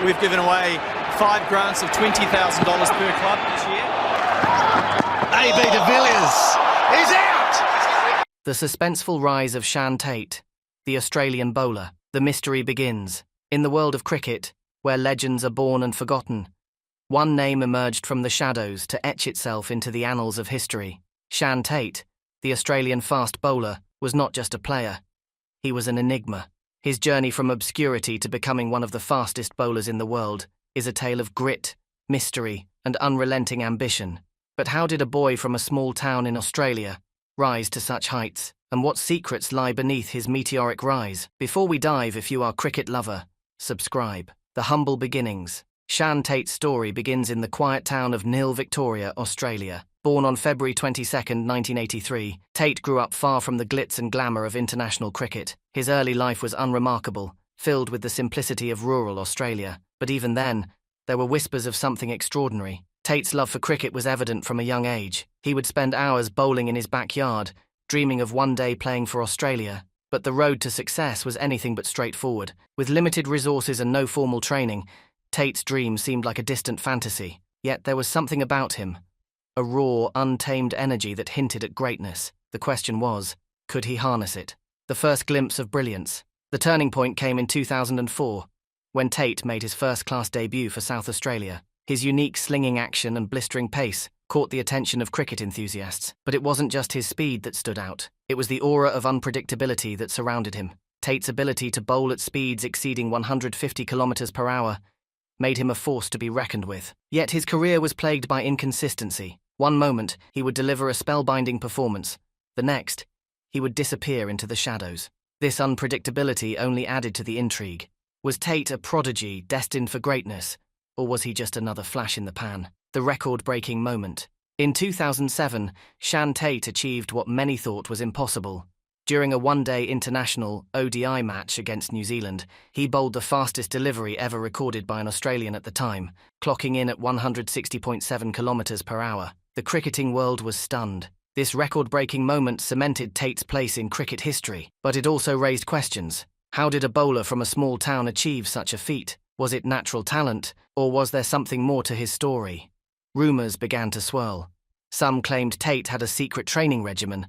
We've given away 5 grants of $20,000 per club this year. AB de Villiers is out! The suspenseful rise of Shan Tait, the Australian bowler. The mystery begins. In the world of cricket, where legends are born and forgotten, one name emerged from the shadows to etch itself into the annals of history. Shan Tait, the Australian fast bowler, was not just a player. He was an enigma. His journey from obscurity to becoming one of the fastest bowlers in the world is a tale of grit, mystery, and unrelenting ambition. But how did a boy from a small town in Australia rise to such heights? And what secrets lie beneath his meteoric rise? Before we dive, if you are a cricket lover, subscribe. The humble beginnings. Shan Tait's story begins in the quiet town of Nil, Victoria, Australia. Born on February 22, 1983, Tait grew up far from the glitz and glamour of international cricket. His early life was unremarkable, filled with the simplicity of rural Australia. But even then, there were whispers of something extraordinary. Tait's love for cricket was evident from a young age. He would spend hours bowling in his backyard, dreaming of one day playing for Australia. But the road to success was anything but straightforward. With limited resources and no formal training, Tait's dream seemed like a distant fantasy. Yet there was something about him, a raw, untamed energy that hinted at greatness. The question was, could he harness it? The first glimpse of brilliance. The turning point came in 2004, when Tait made his first-class debut for South Australia. His unique slinging action and blistering pace caught the attention of cricket enthusiasts. But it wasn't just his speed that stood out. It was the aura of unpredictability that surrounded him. Tait's ability to bowl at speeds exceeding 150 kilometers per hour made him a force to be reckoned with. Yet his career was plagued by inconsistency. One moment, he would deliver a spellbinding performance. The next, he would disappear into the shadows. This unpredictability only added to the intrigue. Was Tait a prodigy destined for greatness, or was he just another flash in the pan? The record-breaking moment. In 2007, Shan Tait achieved what many thought was impossible. During a one-day international ODI match against New Zealand, he bowled the fastest delivery ever recorded by an Australian at the time, clocking in at 160.7 kilometers per hour. The cricketing world was stunned. This record-breaking moment cemented Tait's place in cricket history, but it also raised questions. How did a bowler from a small town achieve such a feat? Was it natural talent, or was there something more to his story? Rumours began to swirl. Some claimed Tait had a secret training regimen,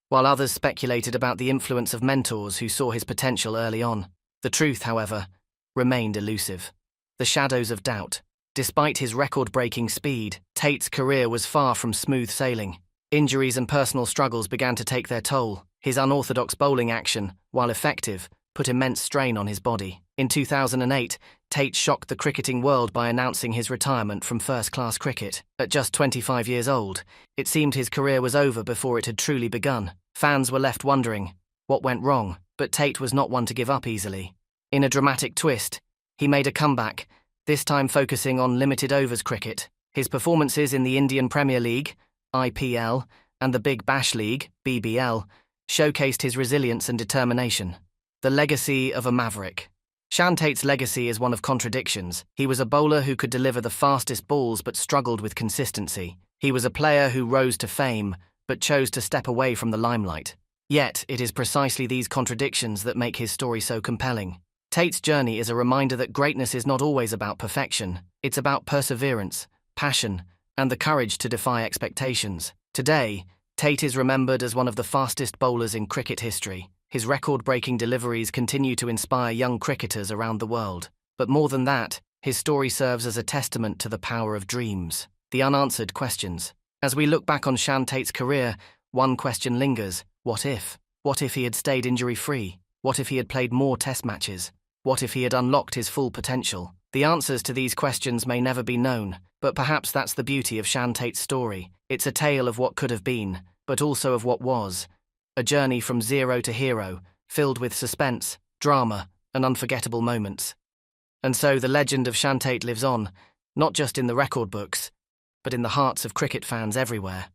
while others speculated about the influence of mentors who saw his potential early on. The truth, however, remained elusive. The shadows of doubt. Despite his record-breaking speed, Tait's career was far from smooth sailing. Injuries and personal struggles began to take their toll. His unorthodox bowling action, while effective, put immense strain on his body. In 2008, Tait shocked the cricketing world by announcing his retirement from first-class cricket. At just 25 years old, it seemed his career was over before it had truly begun. Fans were left wondering what went wrong, but Tait was not one to give up easily. In a dramatic twist, he made a comeback, this time focusing on limited overs cricket. His performances in the Indian Premier League, IPL, and the Big Bash League, BBL, showcased his resilience and determination. The legacy of a maverick. Shan Tait's legacy is one of contradictions. He was a bowler who could deliver the fastest balls but struggled with consistency. He was a player who rose to fame but chose to step away from the limelight. Yet, it is precisely these contradictions that make his story so compelling. Tait's journey is a reminder that greatness is not always about perfection. It's about perseverance, passion, and the courage to defy expectations. Today, Tait is remembered as one of the fastest bowlers in cricket history. His record-breaking deliveries continue to inspire young cricketers around the world. But more than that, his story serves as a testament to the power of dreams, the unanswered questions. As we look back on Shan Tait's career, one question lingers. What if? What if he had stayed injury-free? What if he had played more test matches? What if he had unlocked his full potential? The answers to these questions may never be known, but perhaps that's the beauty of Shan Tait's story. It's a tale of what could have been, but also of what was. A journey from zero to hero, filled with suspense, drama, and unforgettable moments. And so the legend of Shan Tait lives on, not just in the record books, but in the hearts of cricket fans everywhere.